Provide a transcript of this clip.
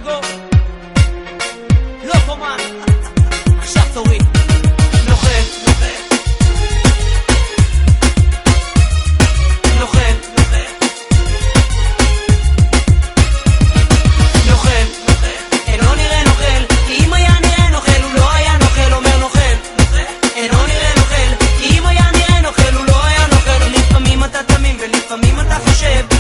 גו לא קומן עכשיו תורי נוכל אינו נראה נוכל כי אם היה נראה נוכל הוא לא היה נוכל אומר נוכל אינו נראה נוכל כי אם היה נראה נוכל הוא לא היה נוכל לפעמים אתה תמים ולפעמים אתה חושב